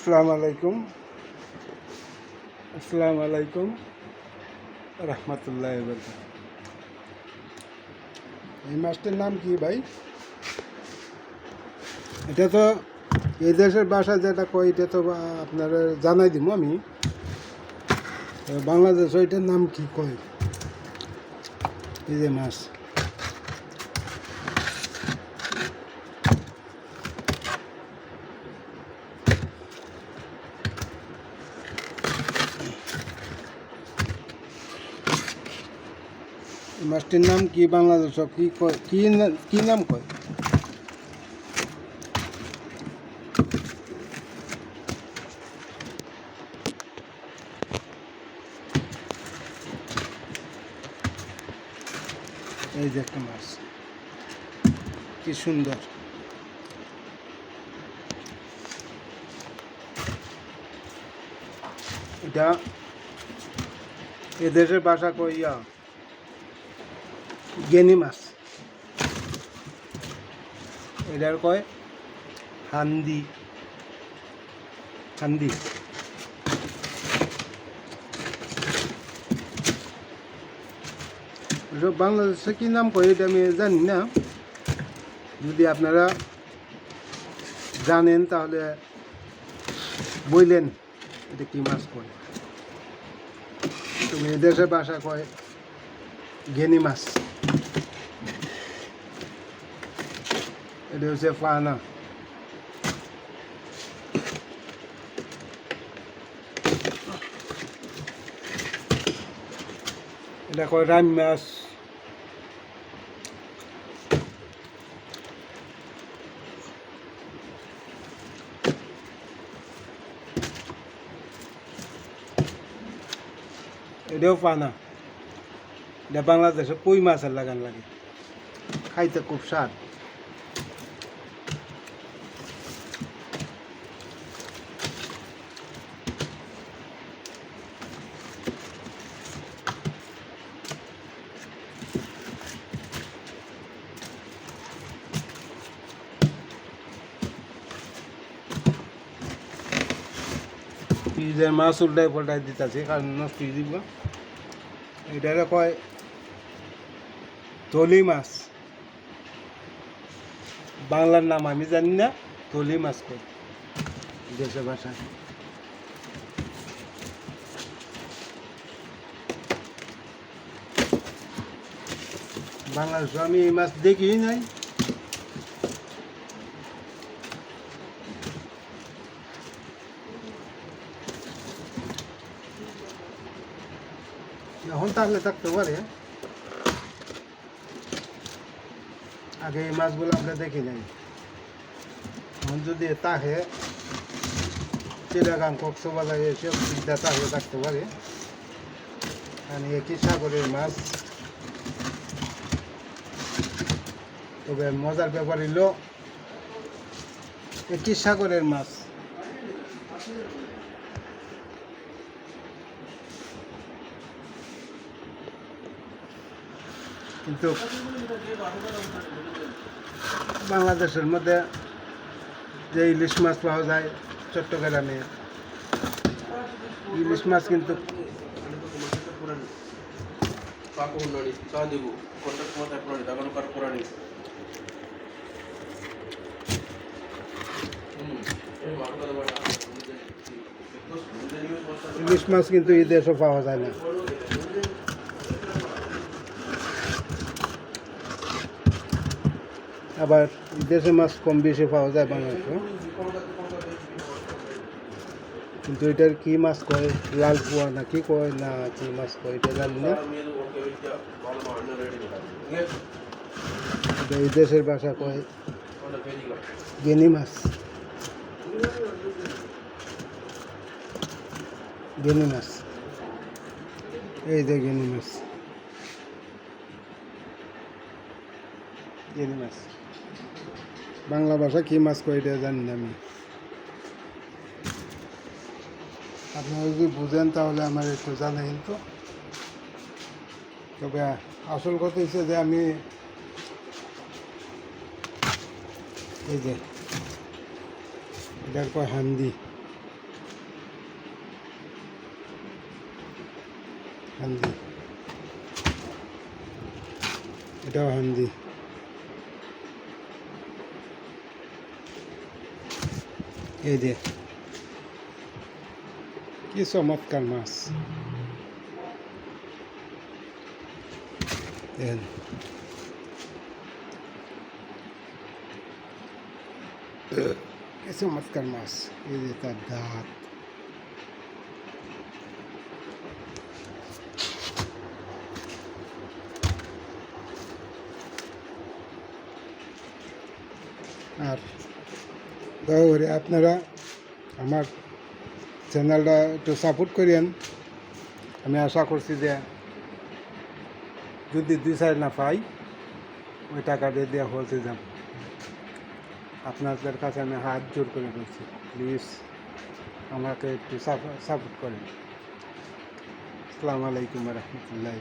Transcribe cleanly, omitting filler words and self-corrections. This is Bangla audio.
আসসালামু আলাইকুম রহমতুল্লাহ বরকাত। এই মাছটার নাম কি ভাই? এটা তো এই দেশের ভাষা যেটা কয় এটা তো আপনারা জানাই দিব আমি। বাংলাদেশ ওইটার নাম কি কয়? এই যে মাছ, মাছটির নাম কি বাংলাদেশ কি কয়, কি নাম কয়? এই যে একটা মাছ, কি সুন্দর। এটা এদেশের ভাষা কইয়া গেনি মাছ, এটার কয় হান্দি। হান্দি বাংলাদেশে কি নাম কয় এটা আমি জানি না। যদি আপনারা জানেন তাহলে বললেন এটা কি মাছ কয়। তুমি এদেশের ভাষা কয় গেনি মাছ। এটা হচ্ছে পানা। এটা কয় রাম মাছ। এটাও পানা। এটা বাংলাদেশে কই মাছের লাগান লাগে, খাইতে খুব স্বাদ। ফ্রিজের মাছ উল্টাই পাল্টাই দিতেছে কারণ নষ্ট হয়ে দিব। এটারে কয় তলি মাছ। বাংলার নাম আমি জানি না, তলি মাছ কয় দেশের ভাষায়। বাংলাদেশে আমি এই মাছ দেখি নাই। এখন থাকলে থাকতে পারে, আগে এই মাছগুলো আমরা দেখি নাই। এখন যদি তাকে চিড়াগাং কক্সবাজার এসব সুবিধা তাকে থাকতে পারে। আর একই সাগরের মাছ। তবে মজার ব্যাপার হলো একই সাগরের মাছ, কিন্তু বাংলাদেশের মধ্যে যে ইলিশ মাছ পাওয়া যায় চট্টগ্রামে, ইলিশ মাছ কিন্তু ইলিশ মাছ কিন্তু এই দেশে পাওয়া যায় না। আবার দেশে মাছ কম বেশি পাওয়া যায় বাংলাদেশে, কিন্তু এটার কি মাছ কয়, লাল পোয়া না কি কয় না কি মাছ কয় এটা জানি না। এই দেশের ভাষা কয় গেনি মাছ। গেনি মাছ, এই যে গেনি মাছ, গেনি মাছ। বাংলা ভাষা কি মাছ কয় এটা জানি না আমি। আপনারা যদি বুঝেন তাহলে আমার একটু জানা, কিন্তু তবে আসল কথা হচ্ছে যে আমি এই যে এটার কয় হান্দি। হান্দি, এটাও হান্দি। এই যে কি চমৎকার মাছ, দেখেন। কি চমৎকার মাছ, এই যে তার দাঁত। আর দয়া করে আপনারা আমার চ্যানেলটা একটু সাপোর্ট করেন। আমি আশা করছি যে যদি 2-4 না পাই ওই টাকা দিয়ে দেওয়া হতে যাব। আপনাদের কাছে আমি হাত জোর করে বলছি, প্লিজ আমাকে একটু সাপোর্ট করেন। আসসালামু আলাইকুম রহমতুল্লাহ।